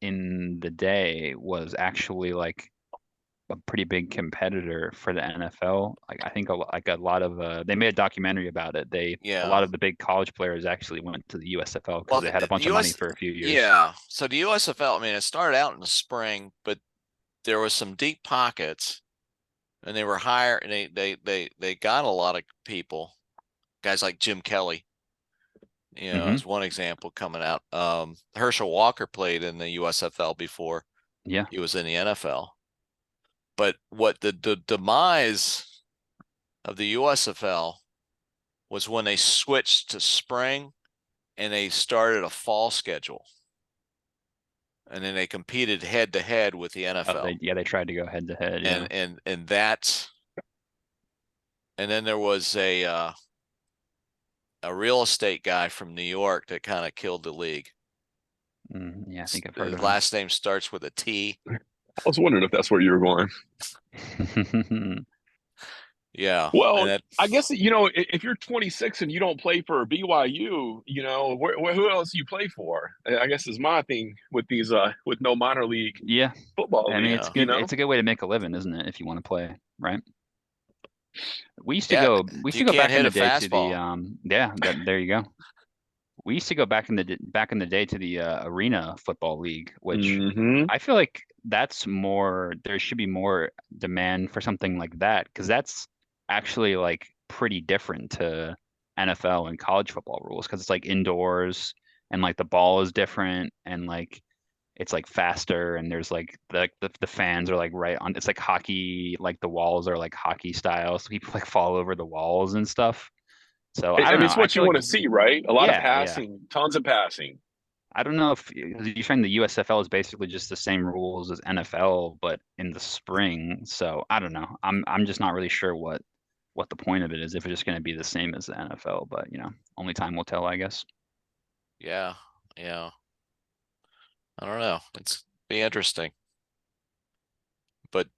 in the day was actually like a pretty big competitor for the NFL? Like I think a lot of they made a documentary about it. A Yeah. lot of the big college players actually went to the USFL because Well, they had a bunch of money for a few years. Yeah. So the USFL, I mean, it started out in the spring, but there was some deep pockets, and they were hired, and they got a lot of people, guys like Jim Kelly. As one example coming out. Herschel Walker played in the USFL before. Yeah. He was in the NFL. But what the demise of the USFL was when they switched to spring and they started a fall schedule. And then they competed head to head with the NFL. They tried to go head to head. Yeah. And that's, and then there was a real estate guy from New York that kind of killed the league. Yeah, I think I've heard of his him. last name starts with a T. I was wondering if that's where you were going. Yeah. Well, I guess, if you're 26 and you don't play for BYU, who else you play for? I guess is my thing with these, with no minor league football. I mean, it's good. It's a good way to make a living, isn't it? If you want to play, right? We used to go. We used to go back in the day to the. There you go. We used to go back in the day to the arena football league, which I feel like that's more. There should be more demand for something like that because that's actually like pretty different to NFL and college football rules because it's like indoors and like the ball is different and like it's like faster and there's like the fans are like right on. It's like hockey, like the walls are like hockey style, so people like fall over the walls and stuff. So I don't know. It's what you want to see, right? A lot of passing, tons of passing. I don't know if you're saying the USFL is basically just the same rules as NFL, but in the spring. So I don't know. I'm just not really sure what the point of it is if it's just going to be the same as the NFL. But only time will tell, I guess. Yeah. I don't know. It's be interesting. But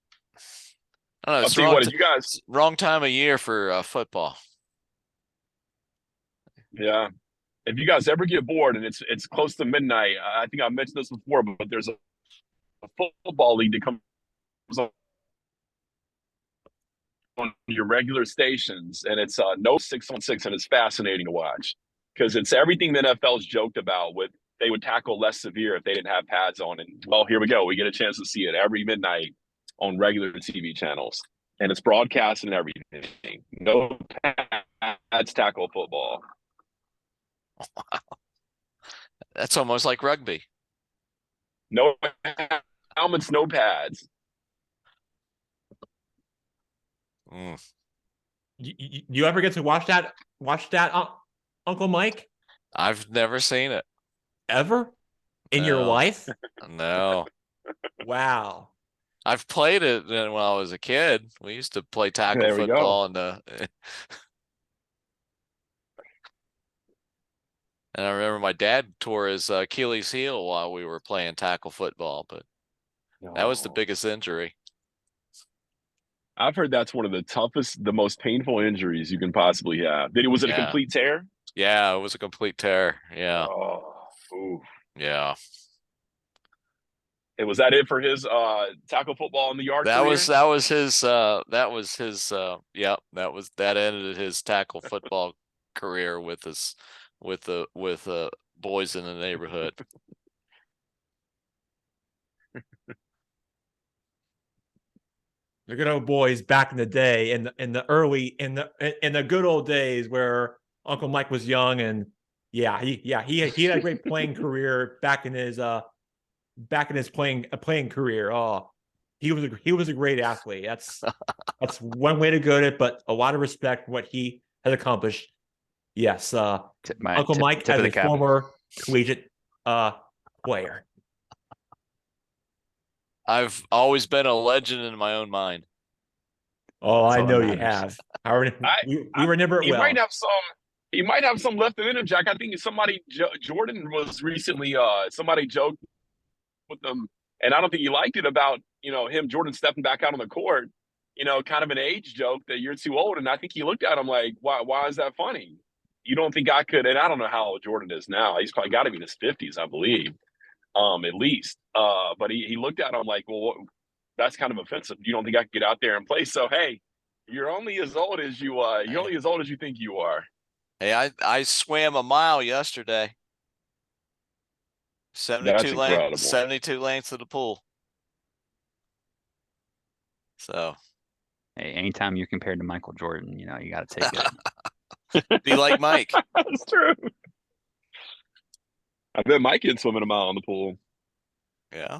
I don't know. It's I'll tell you what, wrong time of year for football. Yeah. If you guys ever get bored and it's close to midnight, I think I mentioned this before, but there's a football league that comes on your regular stations, and it's no 6-on-6, and it's fascinating to watch because it's everything the NFL's joked about with they would tackle less severe if they didn't have pads on. And well, here we go. We get a chance to see it every midnight on regular TV channels, and it's broadcast and everything. No pads, tackle football. Wow. That's almost like rugby. No helmets, no pads. You ever get to watch that, Uncle Mike? I've never seen it. Ever? In your life? No. Wow. I've played it when I was a kid. We used to play tackle football and I remember my dad tore his Achilles heel while we were playing tackle football, but that was the biggest injury. I've heard that's one of the toughest, the most painful injuries you can possibly have. Was it a complete tear? Yeah, it was a complete tear. Yeah. Ooh. Yeah. And was that it for his tackle football in the yard? That was his that ended his tackle football career with the boys in the neighborhood. The good old boys back in the day, in the good old days where Uncle Mike was young, and he had a great playing career back in his playing career. Oh, he was a great athlete. That's one way to go at it, but a lot of respect for what he has accomplished. Yes, Uncle Mike tip as of the a cap. former collegiate player. I've always been a legend in my own mind. Oh, That's I all that know you matters. have. However, we I, were never at he well. might have some. He might have some left in him, Jack. I think somebody Jordan was recently. Somebody joked with him, and I don't think he liked it about him Jordan stepping back out on the court. Kind of an age joke that you're too old, and I think he looked at him like, why is that funny? You don't think I could? And I don't know how old Jordan is now. He's probably got to be in his 50s, I believe, at least. But he looked at him like, well, that's kind of offensive. You don't think I could get out there and play? So hey, you're only as old as you you're only as old as you think you are. Hey, I swam a mile yesterday. That's incredible. 72 lengths of the pool. So Hey, anytime you're compared to Michael Jordan, you got to take it. be like Mike. That's true. I bet Mike can swim in a mile in the pool. Yeah.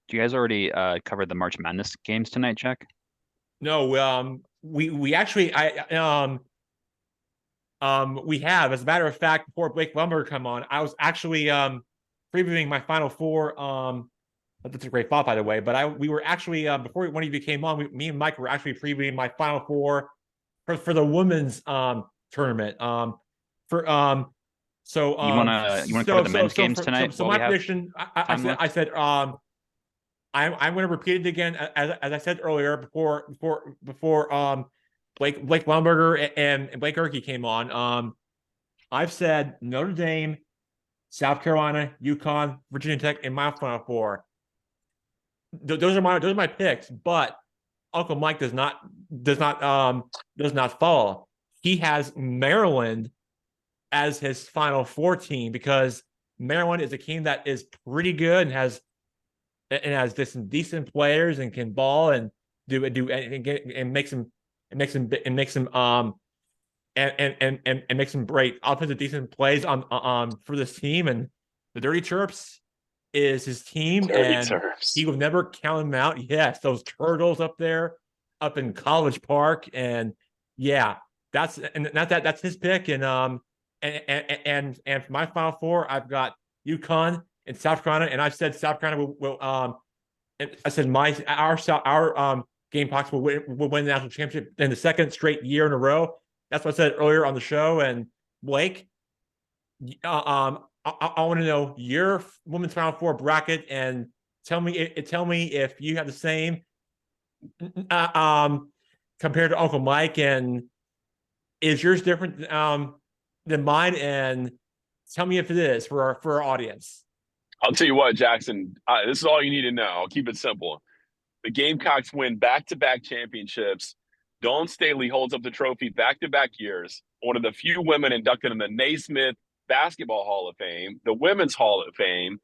Do you guys already cover the March Madness games tonight, Jack? No, we actually we have. As a matter of fact, before Blake Lumber come on, I was actually previewing my Final Four. That's a great thought, by the way. But we were actually before one of you came on, me and Mike were actually previewing my Final Four for the women's tournament. So You wanna cover the men's games tonight? So my prediction, I said I'm going to repeat it again as I said earlier before Blake Lumberger and Blake Erkey came on. I've said Notre Dame, South Carolina, UConn, Virginia Tech in my Final Four. Those are my picks, but Uncle Mike does not follow. He has Maryland as his Final Four team because Maryland is a team that is pretty good and has some decent players and can ball and make some great offensive decent plays on for this team. And the Dirty Terps is his team, he will never count them out. Yes, those turtles up there, up in College Park, and yeah, that's his pick. And for my Final Four, I've got UConn and South Carolina, and I've said South Carolina will and I said our Gamecocks will win the national championship in the second straight year in a row. That's what I said earlier on the show. And Blake, I want to know your women's Final Four bracket and tell me if you have the same compared to Uncle Mike, and is yours different than mine? And tell me if it is for our audience. I'll tell you what, Jackson, this is all you need to know. I'll keep it simple. The Gamecocks win back-to-back championships. Dawn Staley holds up the trophy back-to-back years. One of the few women inducted in the Naismith Basketball Hall of Fame, the Women's Hall of Fame.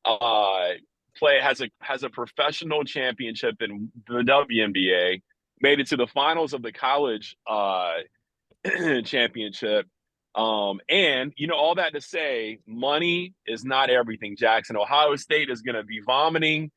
Has a professional championship in the WNBA. Made it to the finals of the college championship. And all that to say, money is not everything, Jackson. Ohio State is going to be vomiting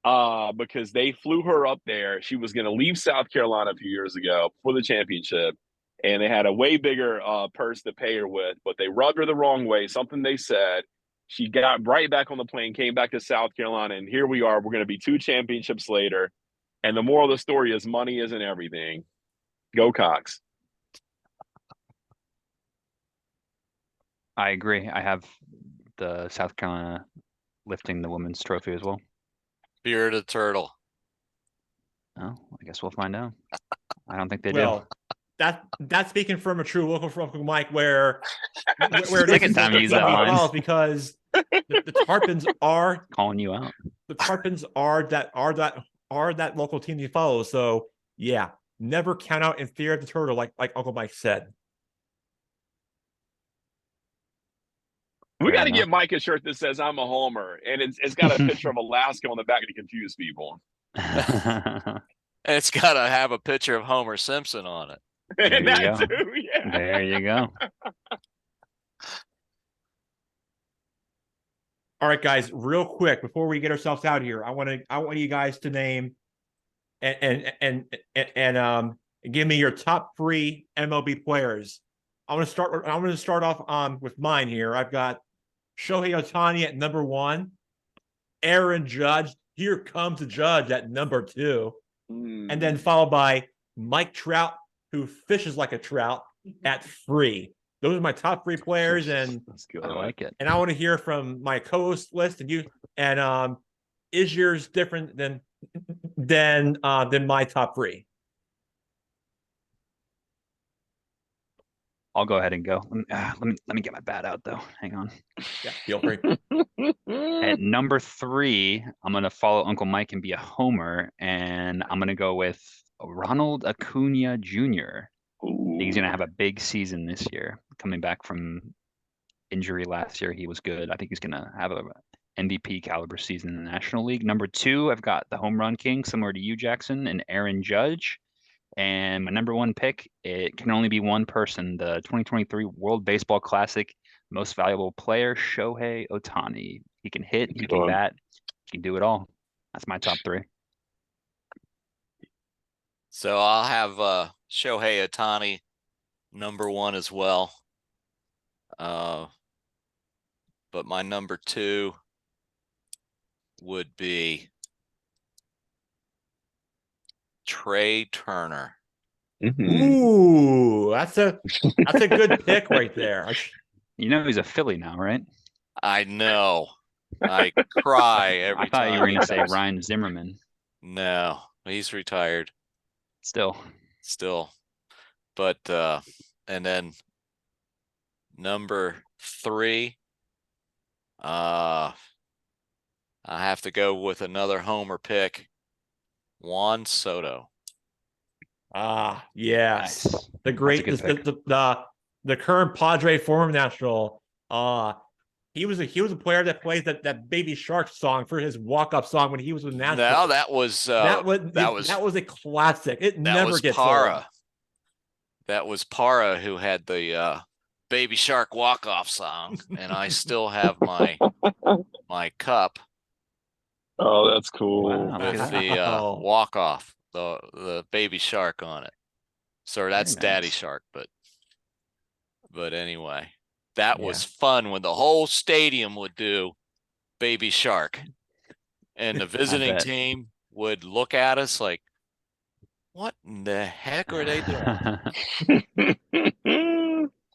because they flew her up there. She was going to leave South Carolina a few years ago for the championship, and they had a way bigger purse to pay her with, but they rubbed her the wrong way, something they said. She got right back on the plane, came back to South Carolina, and here we are. We're going to be 2 championships later. And the moral of the story is money isn't everything. Go Cox. I agree. I have the South Carolina lifting the women's trophy as well. Bearded turtle. Oh, I guess we'll find out. I don't think they Well, do. That's speaking from a true local from Mike, where Second time you use that line. because the Tarpons are Calling you out. The Tarpons are that local team you follow. So yeah, never count out in fear of the turtle, like Uncle Mike said. We got to get Mike a shirt that says "I'm a Homer," and it's got a picture of Alaska on the back to confuse people. And it's got to have a picture of Homer Simpson on it. And that too, yeah. There you go. All right, guys, real quick before we get ourselves out here, I want you guys to name and give me your top 3 MLB players. I'm gonna start off with mine here. I've got Shohei Ohtani at number 1, Aaron Judge. Here comes the Judge at number 2, and then followed by Mike Trout, who fishes like a trout, at 3. Those are my top 3 players, and That's good. I like it. and I want to hear from my co-host list and you. And is yours different than my top 3? I'll go ahead and go. Let me get my bat out though. Hang on. Yeah, feel free. At number 3, I'm gonna follow Uncle Mike and be a homer, and I'm gonna go with Ronald Acuna Jr. He's gonna have a big season this year, coming back from injury last year. He was good. I think he's gonna have a MVP caliber season in the National League. Number 2, I've got the home run king, similar to you, Jackson, and Aaron Judge. And my number 1 pick, it can only be one person, the 2023 World Baseball Classic most valuable player, Shohei Ohtani. He can hit, he can bat, he can do it all. That's my top 3. So I'll have Shohei Ohtani number 1 as well. But my number 2 would be Trey Turner. Ooh, that's a good pick right there. You know he's a Philly now, right? I know. I cry every I thought time. you were he gonna say does. Ryan Zimmerman. No, he's retired Still. but and then number 3, I have to go with another homer pick, Juan Soto. Ah, yes, Nice. the great That's a good pick. the current Padre former national. He was a player that plays that Baby Shark song for his walk-up song when he was with Nashville. No, that was that was a classic. It that never was gets Para. old. That was Para who had the Baby Shark walk-off song, and I still have my cup Oh, that's cool. Wow. Look with at the Wow. walk-off, the Baby Shark on it. Sorry, that's Very Daddy nice. Shark, but anyway, that Yeah. was fun when the whole stadium would do Baby Shark, and the visiting bet. team would look at us like, what in the heck are they doing?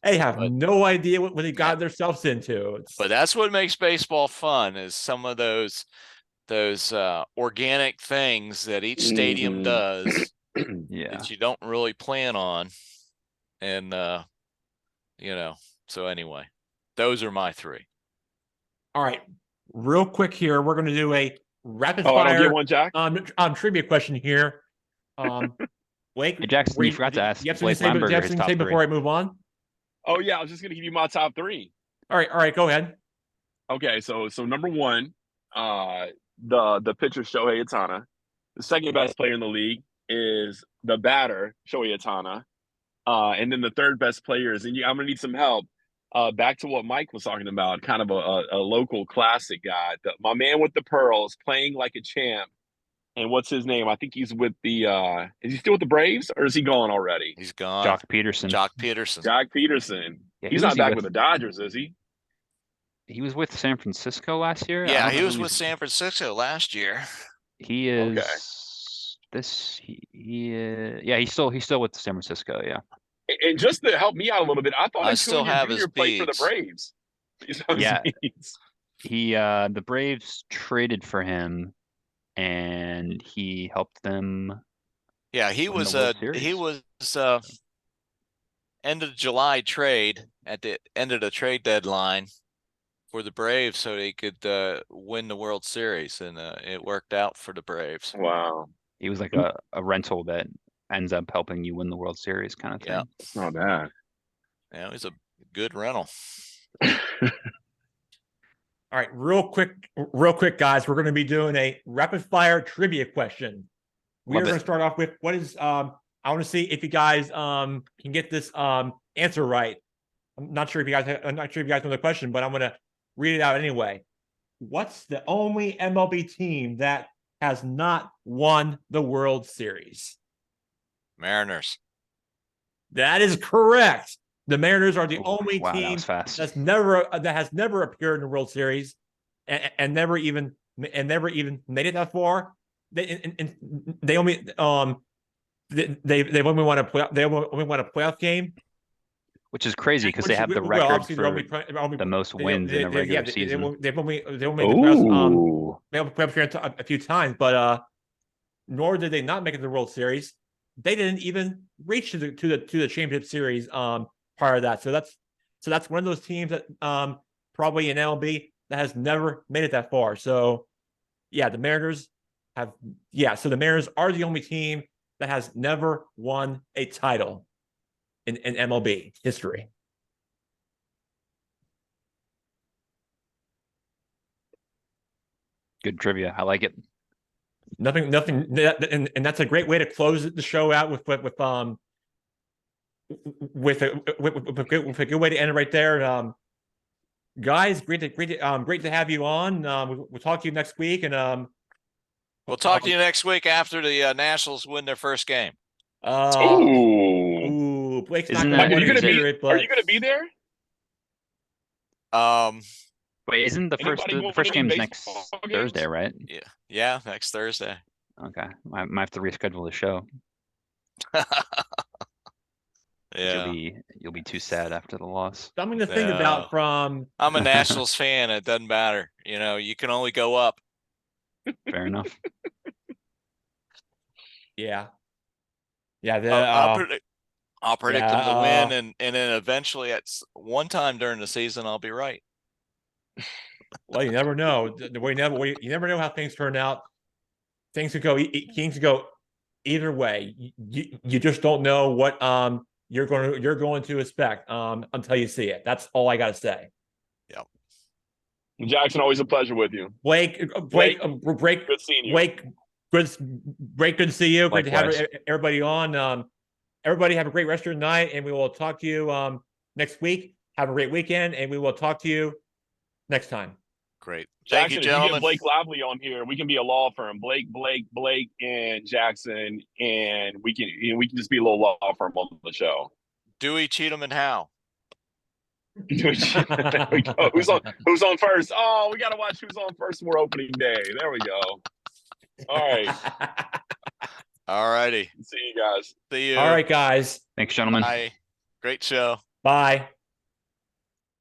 They have But- no idea what they got themselves into. But that's what makes baseball fun, is some of those organic things that each stadium does Yeah. that you don't really plan on. And so anyway, those are my 3. All right, real quick here, we're going to do a rapid I don't fire get one, Jack. trivia question here. Blake, Hey, Jackson, you forgot to ask you have something Blake to say, Lamberger his top 3. before I move on? Oh yeah, I was just gonna give you my top 3. All right, go ahead. Okay, so number 1, the pitcher Shohei Ohtani. The second best player in the league is the batter Shohei Ohtani. And then the third best player is, and I'm gonna need some help. Back to what Mike was talking about, kind of a local classic guy. My man with the pearls, playing like a champ. And what's his name? I think he's with the is he still with the Braves, or is he gone already? He's gone. Jock Peterson. Jock Peterson. Jack Peterson. Yeah, He's who was not he back with? with the Dodgers, is he? He was with San Francisco last year. I Yeah, don't he know was who with San Francisco last year. He is yeah, he's still with San Francisco. Yeah. And just to help me out a little bit, I thought I still Acuna have Jr. his played for the beads. Braves. He's on his Yeah. beads. He the Braves traded for him, and he helped them. Yeah, he win the was World he Series. was end of July trade at the end of the trade deadline for the Braves so they could win the World Series, and it worked out for the Braves. Wow. He was like a rental that ends up helping you win the World Series kind of thing. Yeah. Not bad. Yeah, it was a good rental. All right, real quick, guys. We're going to be doing a rapid fire trivia question. We Love are going it. to start off with what is I want to see if you guys can get this answer right. I'm not sure if you guys know the question, but I'm going to read it out anyway. what's the only MLB team that has not won the World Series? Mariners. That is correct. The Mariners are the Ooh, only wow, that team was fast. that has never appeared in the World Series and never even made it that far. They only they've only won a playoff game, Which is crazy because they have the well, record obviously for the most wins in a regular season. they've only made the playoffs. Ooh. They have playoff appearance a few times, but nor did they not make it to the World Series. They didn't even reach to the championship series prior to that. So that's one of those teams that probably in MLB that has never made it that far. So yeah, the Mariners have so the Mariners are the only team that has never won a title in MLB history. Good trivia. I like it. Nothing, and that's a great way to close the show out with a good way to end it right there. Guys, great to have you on. We'll talk to you next week, and We'll talk to you next week after the Nationals win their first game. Ooh. Blake's Isn't not that- going to is want to it- hear it, Are but you gonna be there? Wait, isn't the first Anybody the going first to any game's next baseball games? Thursday, right? Yeah, next Thursday. Okay, I might have to reschedule the show. 'Cause Yeah, you'll be too sad after the loss. something to think No. about from I'm a Nationals fan. It doesn't matter. You know, you can only go up. Fair enough. yeah. I'll predict them to yeah, win, and then eventually at one time during the season, I'll be right. well, you never know. You never know how things turn out. Things could go either way. You just don't know what you're going to expect until you see it. That's all I got to say. Yep. Jackson, always a pleasure with you. Blake, Good seeing you. Blake, good to see you. Great to have Likewise. everybody on. Everybody have a great rest of your night, and we will talk to you next week. Have a great weekend, and we will talk to you next time. Great. Thank Jackson, you, if you gentlemen. get Blake Lively on here, we can be a law firm. Blake, and Jackson, and we can just be a little law firm on the show. Dewey, Cheatham, and Howe. There we go. Who's on first? Oh, we gotta watch who's on first for opening day. There we go. All right. All righty. See you guys. See you. All right, guys. Thanks, gentlemen. Bye. Great show. Bye.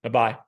Bye-bye.